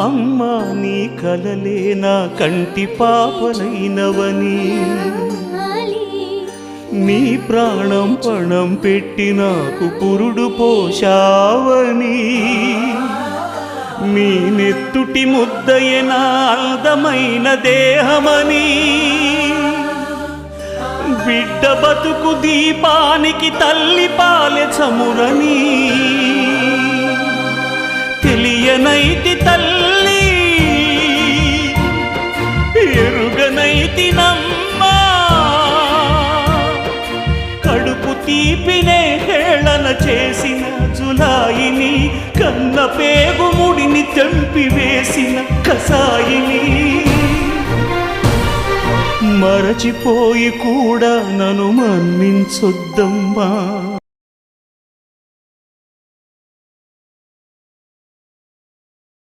అమ్మా నీ కలలే నా కంటి పాపనైనవని, నీ ప్రాణం పణం పెట్టి నాకు పురుడు పోషావని, నీ నెత్తుటి ముద్దయే నా అందమైన దేహమని, బిడ్డ బతుకు దీపానికి తల్లి పాలె చమురని తెలియనైతి తల్లి, ఎరుగనైతి నమ్మా, కడుపు తీపినే హేళన చేసిన జులాయిని, కన్న పేగు ముడిని తెంపి వేసిన కసాయిని, మరచిపోయి కూడా నన్ను మన్నించొద్దమ్మా.